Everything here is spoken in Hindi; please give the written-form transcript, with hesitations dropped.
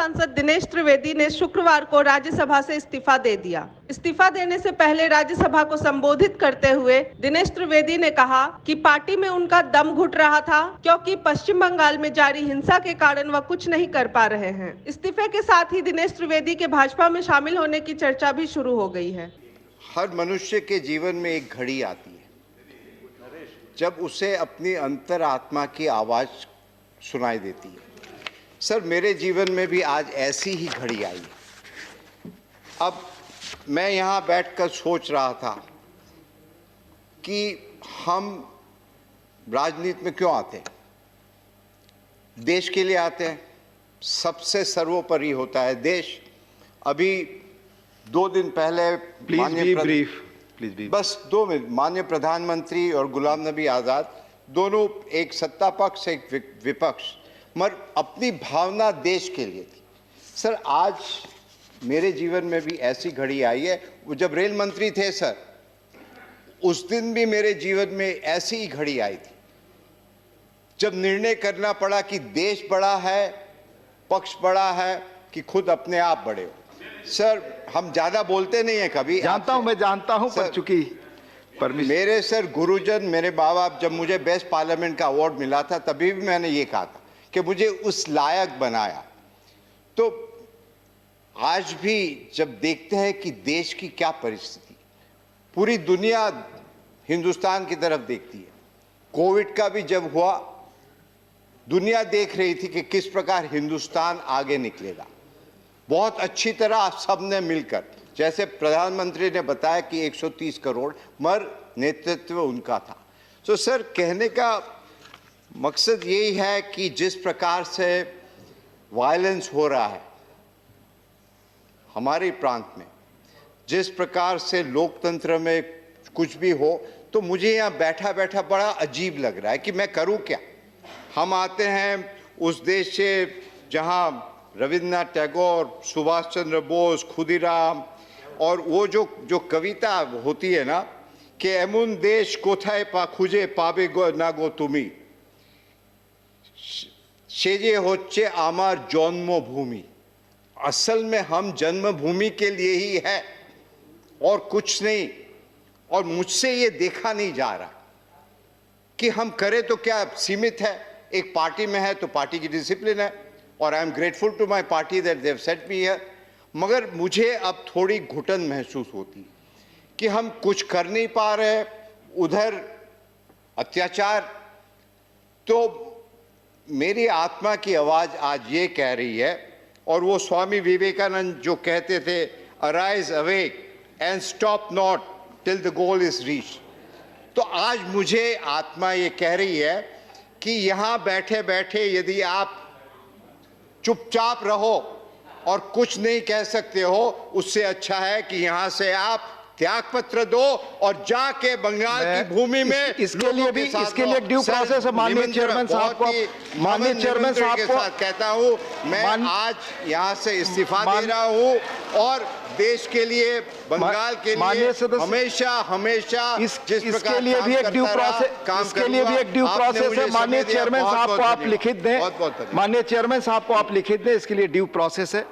सांसद दिनेश त्रिवेदी ने शुक्रवार को राज्यसभा से इस्तीफा दे दिया। इस्तीफा देने से पहले राज्यसभा को संबोधित करते हुए दिनेश त्रिवेदी ने कहा कि पार्टी में उनका दम घुट रहा था, क्योंकि पश्चिम बंगाल में जारी हिंसा के कारण वह कुछ नहीं कर पा रहे हैं। इस्तीफे के साथ ही दिनेश त्रिवेदी के भाजपा में शामिल होने की चर्चा भी शुरू हो गई है। हर मनुष्य के जीवन में एक घड़ी आती है जब उसे अपनी अंतरात्मा की आवाज सुनाई देती है। सर, मेरे जीवन में भी आज ऐसी ही घड़ी आई है। अब मैं यहाँ बैठकर सोच रहा था कि हम राजनीति में क्यों आते हैं। देश के लिए आते हैं, सबसे सर्वोपरि होता है देश। अभी 2 दिन पहले बस 2 मिनट, माननीय प्रधानमंत्री और गुलाम नबी आज़ाद दोनों, एक सत्ता पक्ष एक विपक्ष, मगर अपनी भावना देश के लिए थी। सर, आज मेरे जीवन में भी ऐसी घड़ी आई है। वो जब रेल मंत्री थे सर, उस दिन भी मेरे जीवन में ऐसी ही घड़ी आई थी जब निर्णय करना पड़ा कि देश बड़ा है, पक्ष बड़ा है कि खुद अपने आप बड़े हो। सर, हम ज्यादा बोलते नहीं है कभी, मैं जानता हूं, पर चूंकि मेरे सर गुरुजन, मेरे माँ बाप, जब मुझे बेस्ट पार्लियामेंट का अवार्ड मिला था तभी भी मैंने ये कहा था कि मुझे उस लायक बनाया। तो आज भी जब देखते हैं कि देश की क्या परिस्थिति, पूरी दुनिया हिंदुस्तान की तरफ देखती है। कोविड का भी जब हुआ, दुनिया देख रही थी कि किस प्रकार हिंदुस्तान आगे निकलेगा। बहुत अच्छी तरह सबने मिलकर, जैसे प्रधानमंत्री ने बताया कि 130 करोड़, मगर नेतृत्व उनका था। तो सर, कहने का मकसद यही है कि जिस प्रकार से वायलेंस हो रहा है हमारे प्रांत में, जिस प्रकार से लोकतंत्र में कुछ भी हो, तो मुझे यहाँ बैठा बैठा बड़ा अजीब लग रहा है कि मैं करूँ क्या। हम आते हैं उस देश से जहाँ रविन्द्रनाथ टैगोर, सुभाष चंद्र बोस, खुदीराम, और वो जो कविता होती है ना कि एमुन देश कोथाय पा खुजे पाबे गो ना गो तुमी, सेजे होच्चे आमार जन्मभूमि। असल में हम जन्मभूमि के लिए ही है और कुछ नहीं। और मुझसे ये देखा नहीं जा रहा कि हम करें तो क्या सीमित है। एक पार्टी में है तो पार्टी की डिसिप्लिन है, और I am grateful to my party that they have set me here. मगर मुझे अब थोड़ी घुटन महसूस होती है कि हम कुछ कर नहीं पा रहे, उधर अत्याचार। तो मेरी आत्मा की आवाज़ आज ये कह रही है, और वो स्वामी विवेकानंद जो कहते थे, arise awake and stop not till the goal is reach. तो आज मुझे आत्मा ये कह रही है कि यहाँ बैठे बैठे यदि आप चुपचाप रहो और कुछ नहीं कह सकते हो, उससे अच्छा है कि यहाँ से आप त्यागपत्र दो और जाके बंगाल की भूमि में इसके लिए एक ड्यू प्रोसेस है। माननीय चेयरमैन साहब को कहता हूँ, मैं आज यहाँ से इस्तीफा दे रहा हूँ और देश के लिए, बंगाल के लिए हमेशा जिस प्रकार इसके लिए भी एक ड्यू प्रोसेस है। माननीय चेयरमैन साहब को आप लिखित दें, माननीय चेयरमैन साहब को आप लिखित दें, इसके लिए ड्यू प्रोसेस है।